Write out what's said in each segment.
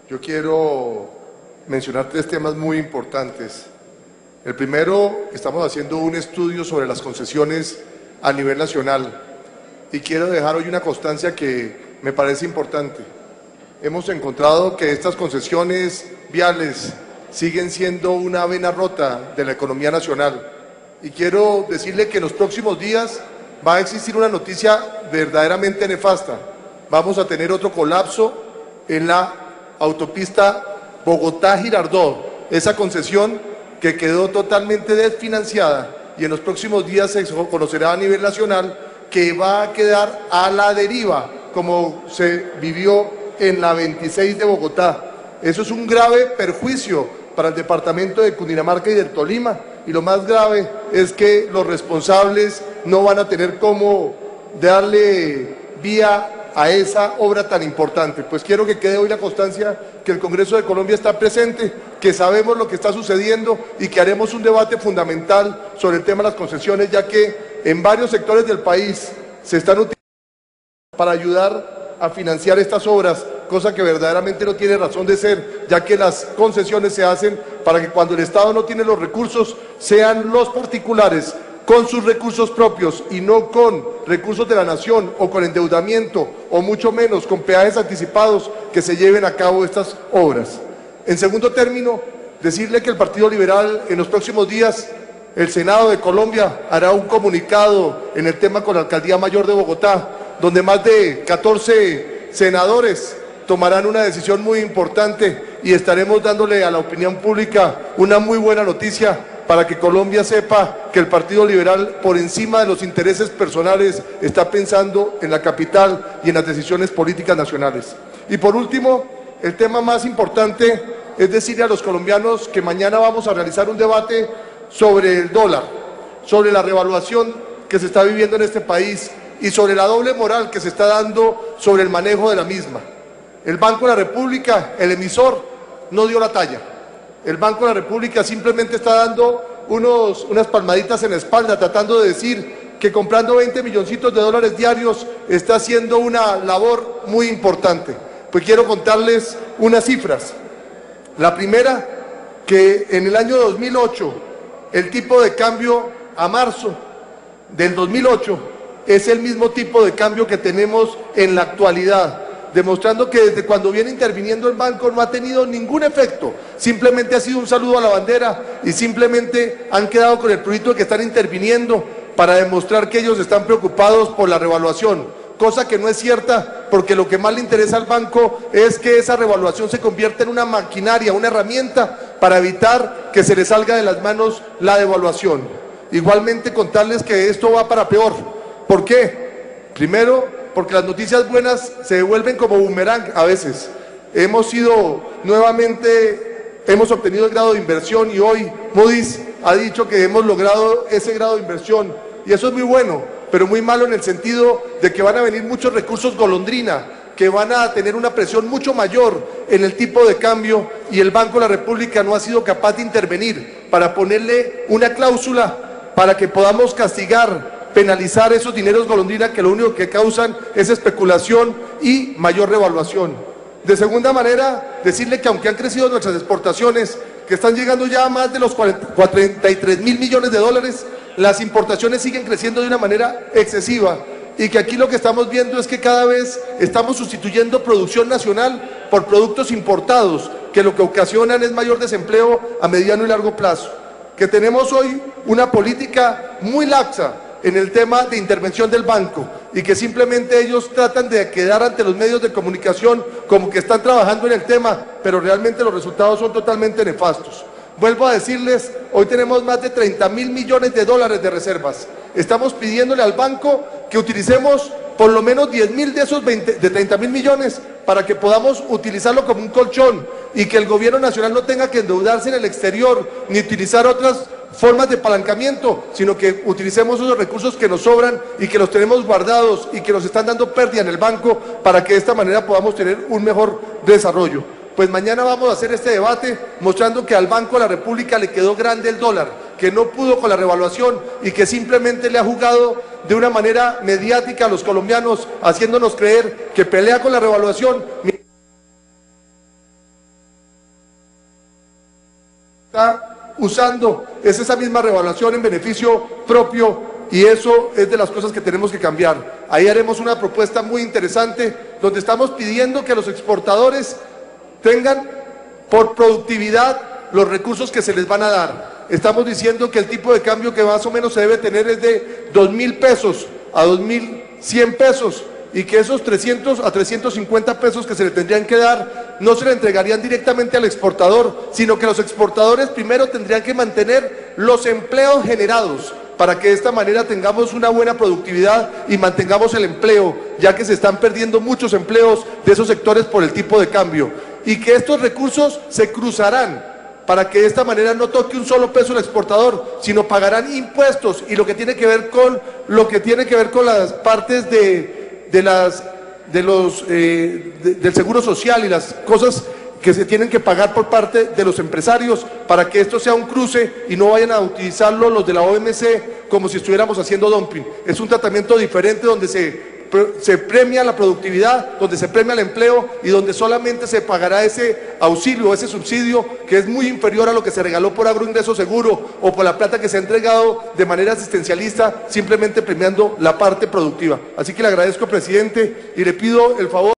Yo quiero mencionar tres temas muy importantes. El primero, estamos haciendo un estudio sobre las concesiones a nivel nacional y quiero dejar hoy una constancia que me parece importante. Hemos encontrado que estas concesiones viales siguen siendo una vena rota de la economía nacional y quiero decirle que en los próximos días va a existir una noticia verdaderamente nefasta. Vamos a tener otro colapso en la autopista Bogotá-Girardot, esa concesión que quedó totalmente desfinanciada y en los próximos días se conocerá a nivel nacional que va a quedar a la deriva, como se vivió en la 26 de Bogotá. Eso es un grave perjuicio para el departamento de Cundinamarca y del Tolima, y lo más grave es que los responsables no van a tener cómo darle vía a esa obra tan importante. Pues quiero que quede hoy la constancia que el Congreso de Colombia está presente, que sabemos lo que está sucediendo y que haremos un debate fundamental sobre el tema de las concesiones, ya que en varios sectores del país se están utilizando para ayudar a financiar estas obras, cosa que verdaderamente no tiene razón de ser, ya que las concesiones se hacen para que cuando el Estado no tiene los recursos, sean los particulares con sus recursos propios y no con recursos de la nación o con endeudamiento o mucho menos con peajes anticipados que se lleven a cabo estas obras. En segundo término, decirle que el Partido Liberal en los próximos días, el Senado de Colombia hará un comunicado en el tema con la Alcaldía Mayor de Bogotá, donde más de 14 senadores tomarán una decisión muy importante y estaremos dándole a la opinión pública una muy buena noticia para que Colombia sepa que el Partido Liberal, por encima de los intereses personales, está pensando en la capital y en las decisiones políticas nacionales. Y por último, el tema más importante es decirle a los colombianos que mañana vamos a realizar un debate sobre el dólar, sobre la revaluación que se está viviendo en este país y sobre la doble moral que se está dando sobre el manejo de la misma. El Banco de la República, el emisor, no dio la talla. El Banco de la República simplemente está dando unas palmaditas en la espalda, tratando de decir que comprando 20 milloncitos de dólares diarios está haciendo una labor muy importante. Pues quiero contarles unas cifras. La primera, que en el año 2008, el tipo de cambio a marzo del 2008 es el mismo tipo de cambio que tenemos en la actualidad, demostrando que desde cuando viene interviniendo el banco no ha tenido ningún efecto, simplemente ha sido un saludo a la bandera y simplemente han quedado con el prurito de que están interviniendo para demostrar que ellos están preocupados por la revaluación, cosa que no es cierta, porque lo que más le interesa al banco es que esa revaluación se convierta en una maquinaria, una herramienta para evitar que se le salga de las manos la devaluación. Igualmente contarles que esto va para peor. ¿Por qué? Primero, porque las noticias buenas se devuelven como boomerang a veces. Hemos obtenido el grado de inversión y hoy Moody's ha dicho que hemos logrado ese grado de inversión y eso es muy bueno, pero muy malo en el sentido de que van a venir muchos recursos golondrina, que van a tener una presión mucho mayor en el tipo de cambio y el Banco de la República no ha sido capaz de intervenir para ponerle una cláusula para que podamos castigar, penalizar esos dineros golondrina que lo único que causan es especulación y mayor revaluación. De segunda manera, decirle que aunque han crecido nuestras exportaciones, que están llegando ya a más de los 43.000 millones de dólares, las importaciones siguen creciendo de una manera excesiva y que aquí lo que estamos viendo es que cada vez estamos sustituyendo producción nacional por productos importados, que lo que ocasionan es mayor desempleo a mediano y largo plazo. Que tenemos hoy una política muy laxa en el tema de intervención del banco y que simplemente ellos tratan de quedar ante los medios de comunicación como que están trabajando en el tema, pero realmente los resultados son totalmente nefastos. Vuelvo a decirles, hoy tenemos más de 30.000 millones de dólares de reservas. Estamos pidiéndole al banco que utilicemos por lo menos 10.000 de esos 30.000 millones para que podamos utilizarlo como un colchón y que el gobierno nacional no tenga que endeudarse en el exterior ni utilizar otras formas de apalancamiento, sino que utilicemos esos recursos que nos sobran y que los tenemos guardados y que nos están dando pérdida en el banco para que de esta manera podamos tener un mejor desarrollo. Pues mañana vamos a hacer este debate mostrando que al Banco de la República le quedó grande el dólar, que no pudo con la revaluación y que simplemente le ha jugado de una manera mediática a los colombianos, haciéndonos creer que pelea con la revaluación. está usando es esa misma revaluación en beneficio propio, y eso es de las cosas que tenemos que cambiar. Ahí haremos una propuesta muy interesante donde estamos pidiendo que los exportadores tengan por productividad los recursos que se les van a dar. Estamos diciendo que el tipo de cambio que más o menos se debe tener es de 2.000 pesos a 2.100 pesos, y que esos 300 a 350 pesos que se le tendrían que dar no se le entregarían directamente al exportador, sino que los exportadores primero tendrían que mantener los empleos generados para que de esta manera tengamos una buena productividad y mantengamos el empleo, ya que se están perdiendo muchos empleos de esos sectores por el tipo de cambio, y que estos recursos se cruzarán para que de esta manera no toque un solo peso el exportador, sino pagarán impuestos y lo que tiene que ver con las partes del seguro social y las cosas que se tienen que pagar por parte de los empresarios, para que esto sea un cruce y no vayan a utilizarlo los de la OMC como si estuviéramos haciendo dumping. Es un tratamiento diferente donde se premia la productividad, donde se premia el empleo y donde solamente se pagará ese auxilio, ese subsidio, que es muy inferior a lo que se regaló por agroingreso seguro o por la plata que se ha entregado de manera asistencialista, simplemente premiando la parte productiva. Así que le agradezco, presidente, y le pido el favor,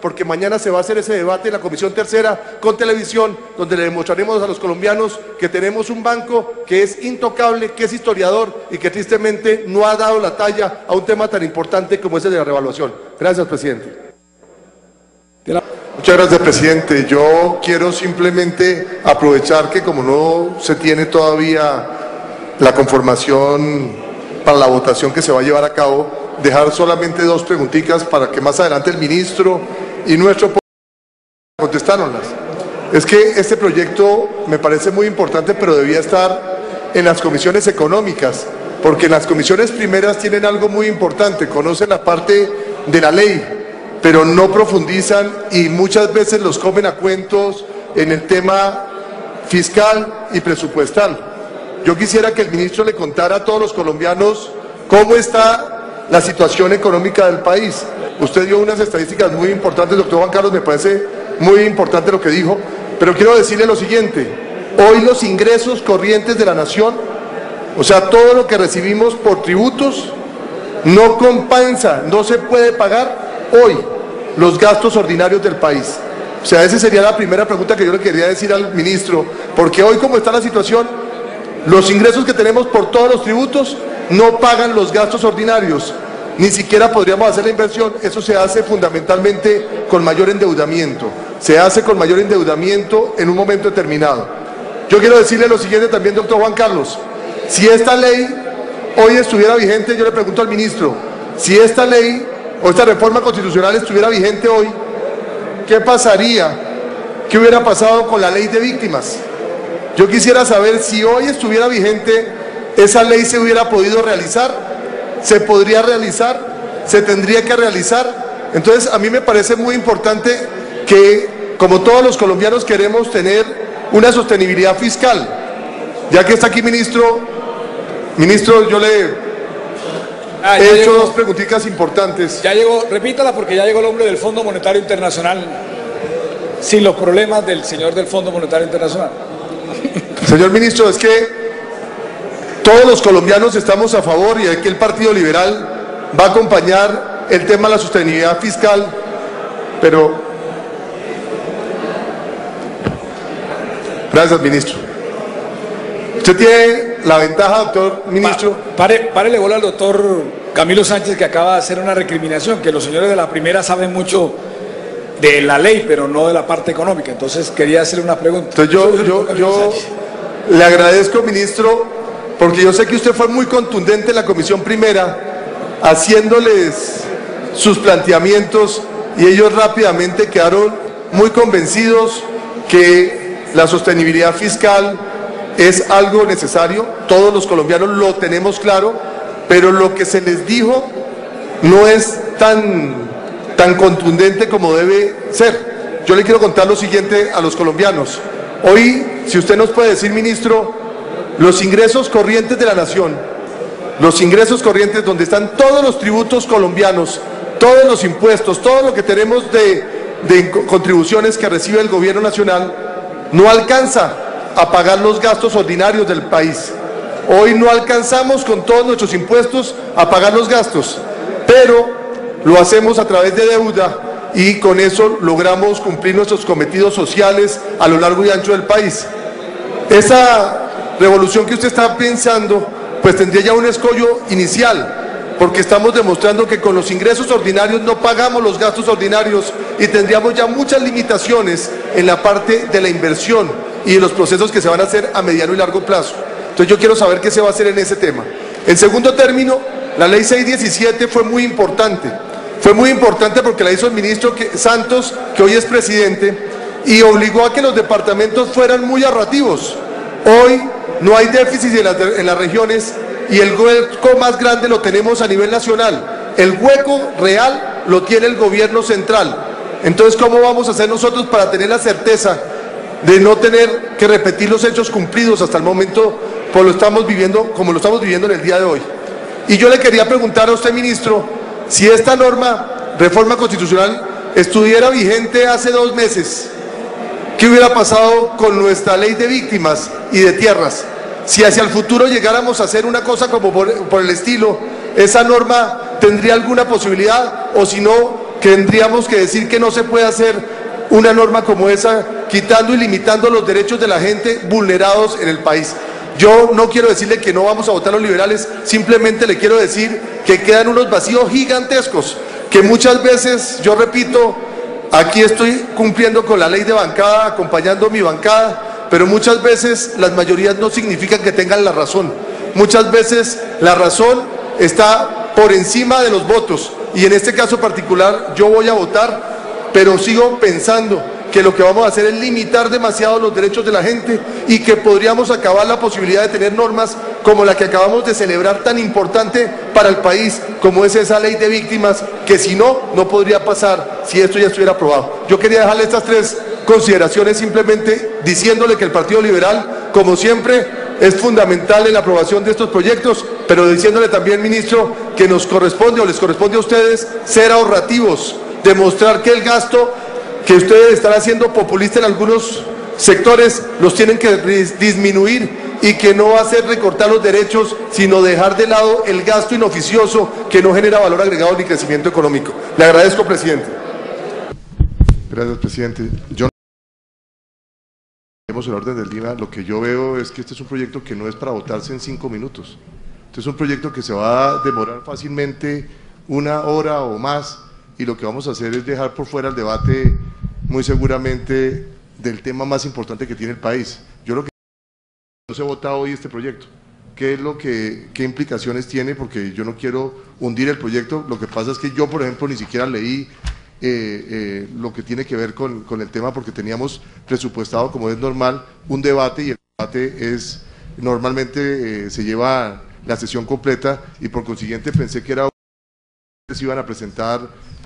porque mañana se va a hacer ese debate en la Comisión Tercera con televisión, donde le demostraremos a los colombianos que tenemos un banco que es intocable, que es historiador y que tristemente no ha dado la talla a un tema tan importante como ese de la revaluación. Gracias, presidente. Muchas gracias, presidente. Yo quiero simplemente aprovechar que como no se tiene todavía la conformación para la votación que se va a llevar a cabo, dejar solamente dos preguntitas para que más adelante el ministro y nuestro contestárnoslas. Es que este proyecto me parece muy importante, pero debía estar en las comisiones económicas, porque en las comisiones primeras tienen algo muy importante, conocen la parte de la ley, pero no profundizan y muchas veces los comen a cuentos en el tema fiscal y presupuestal. Yo quisiera que el ministro le contara a todos los colombianos cómo está la situación económica del país. Usted dio unas estadísticas muy importantes, doctor Juan Carlos, me parece muy importante lo que dijo, pero quiero decirle lo siguiente: hoy los ingresos corrientes de la nación, o sea, todo lo que recibimos por tributos, no compensa, no se puede pagar hoy los gastos ordinarios del país. O sea, esa sería la primera pregunta que yo le quería decir al ministro, porque hoy, como está la situación, los ingresos que tenemos por todos los tributos no pagan los gastos ordinarios, ni siquiera podríamos hacer la inversión. Eso se hace fundamentalmente con mayor endeudamiento, se hace con mayor endeudamiento en un momento determinado. Yo quiero decirle lo siguiente también, doctor Juan Carlos: si esta ley hoy estuviera vigente, yo le pregunto al ministro, si esta ley o esta reforma constitucional estuviera vigente hoy, ¿qué pasaría? ¿Qué hubiera pasado con la ley de víctimas? Yo quisiera saber si hoy estuviera vigente, esa ley se hubiera podido realizar, se podría realizar, se tendría que realizar. Entonces, a mí me parece muy importante que, como todos los colombianos, queremos tener una sostenibilidad fiscal. Ya que está aquí ministro, yo le he hecho dos preguntitas importantes. Ya llegó, repítala, porque ya llegó el hombre del Fondo Monetario Internacional, sin los problemas del señor del Fondo Monetario Internacional. Señor ministro, es que todos los colombianos estamos a favor, y aquí el Partido Liberal va a acompañar el tema de la sostenibilidad fiscal, pero... Gracias, ministro. Usted tiene la ventaja, doctor ministro... Párele bola al doctor Camilo Sánchez, que acaba de hacer una recriminación, que los señores de la primera saben mucho de la ley, pero no de la parte económica. Entonces quería hacerle una pregunta. Entonces yo le agradezco, ministro, porque yo sé que usted fue muy contundente en la comisión primera, haciéndoles sus planteamientos, y ellos rápidamente quedaron muy convencidos que la sostenibilidad fiscal es algo necesario. Todos los colombianos lo tenemos claro, pero lo que se les dijo no es tan contundente como debe ser. Yo le quiero contar lo siguiente a los colombianos. Hoy, si usted nos puede decir, ministro, los ingresos corrientes de la nación, los ingresos corrientes donde están todos los tributos colombianos, todos los impuestos, todo lo que tenemos de contribuciones que recibe el gobierno nacional, no alcanza a pagar los gastos ordinarios del país. Hoy no alcanzamos con todos nuestros impuestos a pagar los gastos, pero lo hacemos a través de deuda y con eso logramos cumplir nuestros cometidos sociales a lo largo y ancho del país. Esa revolución que usted está pensando, pues tendría ya un escollo inicial, porque estamos demostrando que con los ingresos ordinarios no pagamos los gastos ordinarios y tendríamos ya muchas limitaciones en la parte de la inversión y de los procesos que se van a hacer a mediano y largo plazo. Entonces yo quiero saber qué se va a hacer en ese tema. En segundo término, la ley 617 fue muy importante porque la hizo el ministro Santos, que hoy es presidente, y obligó a que los departamentos fueran muy ahorrativos. Hoy no hay déficit en las regiones y el hueco más grande lo tenemos a nivel nacional. El hueco real lo tiene el gobierno central. Entonces, ¿cómo vamos a hacer nosotros para tener la certeza de no tener que repetir los hechos cumplidos hasta el momento como lo estamos viviendo en el día de hoy? Y yo le quería preguntar a usted, ministro, si esta reforma constitucional, estuviera vigente hace 2 meses, ¿qué hubiera pasado con nuestra ley de víctimas y de tierras? Si hacia el futuro llegáramos a hacer una cosa como por el estilo, ¿esa norma tendría alguna posibilidad? O si no, tendríamos que decir que no se puede hacer una norma como esa, quitando y limitando los derechos de la gente vulnerados en el país. Yo no quiero decirle que no vamos a votar los liberales, simplemente le quiero decir que quedan unos vacíos gigantescos, que muchas veces, yo repito, aquí estoy cumpliendo con la ley de bancada, acompañando a mi bancada, pero muchas veces las mayorías no significan que tengan la razón. Muchas veces la razón está por encima de los votos, y en este caso particular yo voy a votar, pero sigo pensando que lo que vamos a hacer es limitar demasiado los derechos de la gente y que podríamos acabar la posibilidad de tener normas como la que acabamos de celebrar, tan importante para el país como es esa ley de víctimas, que si no, no podría pasar si esto ya estuviera aprobado. Yo quería dejarle estas 3 consideraciones, simplemente diciéndole que el Partido Liberal, como siempre, es fundamental en la aprobación de estos proyectos, pero diciéndole también, ministro, que nos corresponde o les corresponde a ustedes ser ahorrativos, demostrar que el gasto que ustedes están haciendo populista en algunos sectores los tienen que disminuir y que no va a ser recortar los derechos, sino dejar de lado el gasto inoficioso que no genera valor agregado ni crecimiento económico. Le agradezco, presidente. Gracias, presidente. Yo no el orden del día. Lo que yo veo es que este es un proyecto que no es para votarse en 5 minutos. Este es un proyecto que se va a demorar fácilmente 1 hora o más, y lo que vamos a hacer es dejar por fuera el debate, muy seguramente, del tema más importante que tiene el país. Yo lo que no se vota hoy este proyecto, qué implicaciones tiene, porque yo no quiero hundir el proyecto. Lo que pasa es que yo, por ejemplo, ni siquiera leí lo que tiene que ver con el tema, porque teníamos presupuestado, como es normal, un debate, y el debate es normalmente se lleva la sesión completa, y por consiguiente pensé que era se iban a presentar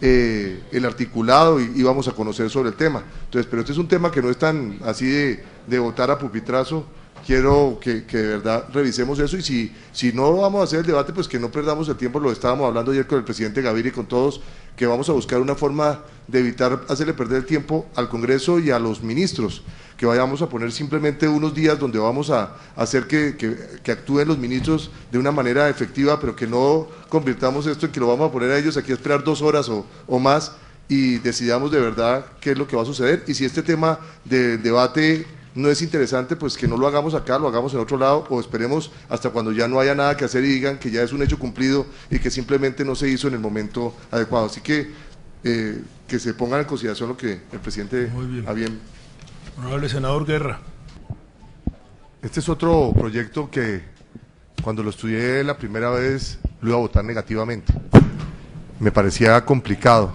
el articulado y íbamos a conocer sobre el tema. Entonces, pero este es un tema que no es tan así de votar a pupitrazo. Quiero que de verdad revisemos eso, y si no vamos a hacer el debate, pues que no perdamos el tiempo. Lo estábamos hablando ayer con el presidente Gaviria y con todos, que vamos a buscar una forma de evitar hacerle perder el tiempo al Congreso y a los ministros, que vayamos a poner simplemente unos días donde vamos a hacer que actúen los ministros de una manera efectiva, pero que no convirtamos esto en que lo vamos a poner a ellos aquí a esperar 2 horas o más, y decidamos de verdad qué es lo que va a suceder. Y si este tema del debate no es interesante, pues que no lo hagamos acá, lo hagamos en otro lado, o esperemos hasta cuando ya no haya nada que hacer y digan que ya es un hecho cumplido y que simplemente no se hizo en el momento adecuado. Así que se pongan en consideración lo que el presidente ha bien. Honorable senador Guerra. Este es otro proyecto que cuando lo estudié la primera vez lo iba a votar negativamente. Me parecía complicado.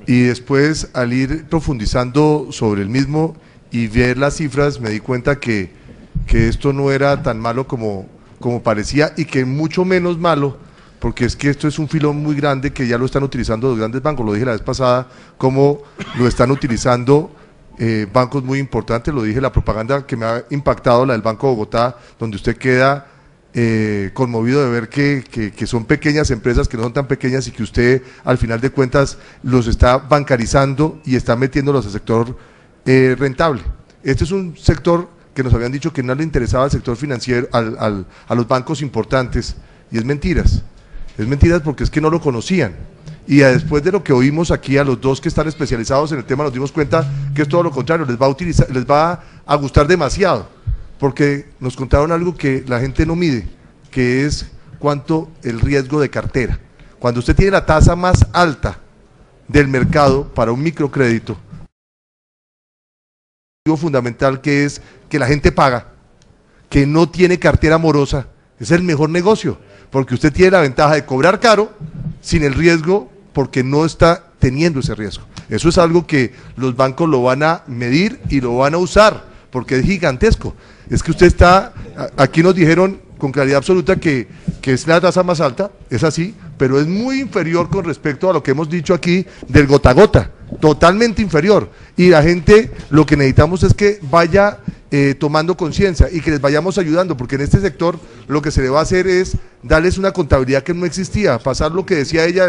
Y después, al ir profundizando sobre el mismo y ver las cifras, me di cuenta que esto no era tan malo como parecía, y que mucho menos malo, porque es que esto es un filón muy grande que ya lo están utilizando los grandes bancos. Lo dije la vez pasada, como lo están utilizando bancos muy importantes. Lo dije, la propaganda que me ha impactado, la del Banco de Bogotá, donde usted queda conmovido de ver que son pequeñas empresas, que no son tan pequeñas, y que usted al final de cuentas los está bancarizando y está metiéndolos al sector rentable. Este es un sector que nos habían dicho que no le interesaba al sector financiero, a los bancos importantes, y es mentiras porque es que no lo conocían. Y después de lo que oímos aquí a los dos que están especializados en el tema, nos dimos cuenta que es todo lo contrario, les va a gustar demasiado, porque nos contaron algo que la gente no mide, que es cuánto el riesgo de cartera. Cuando usted tiene la tasa más alta del mercado para un microcrédito, fundamental que es que la gente paga, que no tiene cartera morosa, es el mejor negocio, porque usted tiene la ventaja de cobrar caro sin el riesgo, porque no está teniendo ese riesgo. Eso es algo que los bancos lo van a medir y lo van a usar, porque es gigantesco. Es que usted está, aquí nos dijeron con claridad absoluta que es la tasa más alta, es así, pero es muy inferior con respecto a lo que hemos dicho aquí del gota a gota, totalmente inferior. Y la gente, lo que necesitamos es que vaya tomando conciencia y que les vayamos ayudando, porque en este sector lo que se le va a hacer es darles una contabilidad que no existía, pasar lo que decía ella,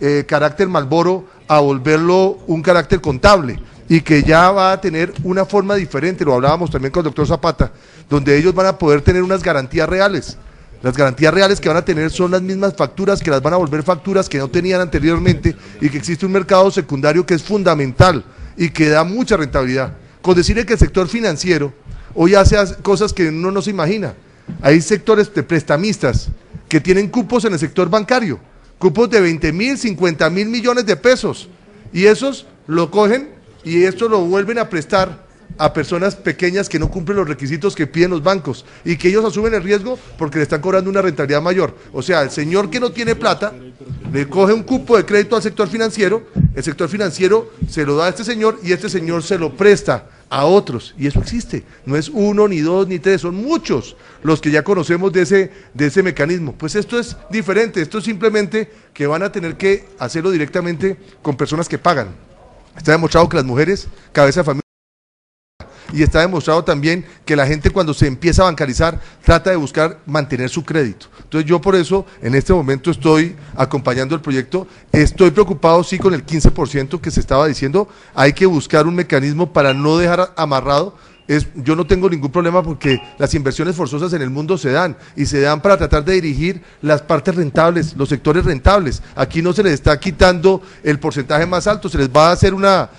el carácter Malboro, a volverlo un carácter contable, y que ya va a tener una forma diferente, lo hablábamos también con el doctor Zapata, donde ellos van a poder tener unas garantías reales. Las garantías reales que van a tener son las mismas facturas, que las van a volver facturas que no tenían anteriormente, y que existe un mercado secundario que es fundamental y que da mucha rentabilidad. Con decirle que el sector financiero hoy hace cosas que uno no se imagina. Hay sectores de prestamistas que tienen cupos en el sector bancario, cupos de 20.000, 50.000 millones de pesos, y esos lo cogen y esto lo vuelven a prestar a personas pequeñas que no cumplen los requisitos que piden los bancos, y que ellos asumen el riesgo porque le están cobrando una rentabilidad mayor. O sea, el señor que no tiene plata le coge un cupo de crédito al sector financiero, el sector financiero se lo da a este señor y este señor se lo presta a otros, y eso existe, no es uno, ni dos, ni tres, son muchos los que ya conocemos de ese mecanismo. Pues esto es diferente, esto es simplemente que van a tener que hacerlo directamente con personas que pagan. Está demostrado que las mujeres, cabeza de familia, y está demostrado también que la gente cuando se empieza a bancarizar trata de buscar mantener su crédito. Entonces yo por eso en este momento estoy acompañando el proyecto, estoy preocupado sí con el 15% que se estaba diciendo, hay que buscar un mecanismo para no dejar amarrado. Yo no tengo ningún problema porque las inversiones forzosas en el mundo se dan, y se dan para tratar de dirigir las partes rentables, los sectores rentables. Aquí no se les está quitando el porcentaje más alto, se les va a hacer una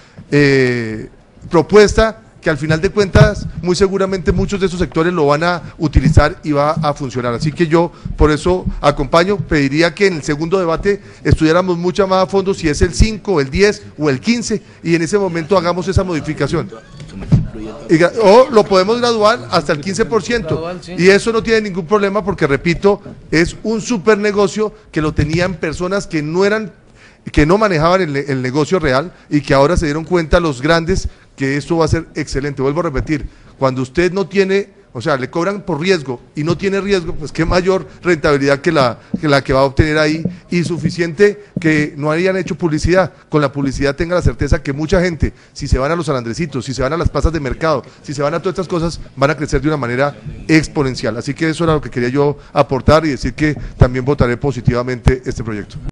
propuesta que al final de cuentas muy seguramente muchos de esos sectores lo van a utilizar y va a funcionar. Así que yo por eso acompaño, pediría que en el segundo debate estudiáramos mucho más a fondo si es el 5, el 10 o el 15, y en ese momento hagamos esa modificación. O lo podemos graduar hasta el 15%, y eso no tiene ningún problema porque, repito, es un super negocio que lo tenían personas que no manejaban el negocio real, y que ahora se dieron cuenta los grandes que esto va a ser excelente. Vuelvo a repetir, cuando usted no tiene, o sea, le cobran por riesgo y no tiene riesgo, pues qué mayor rentabilidad que la que va a obtener ahí, y suficiente que no hayan hecho publicidad. Con la publicidad tenga la certeza que mucha gente, si se van a los Alandrecitos, si se van a las plazas de mercado, si se van a todas estas cosas, van a crecer de una manera exponencial. Así que eso era lo que quería yo aportar y decir que también votaré positivamente este proyecto.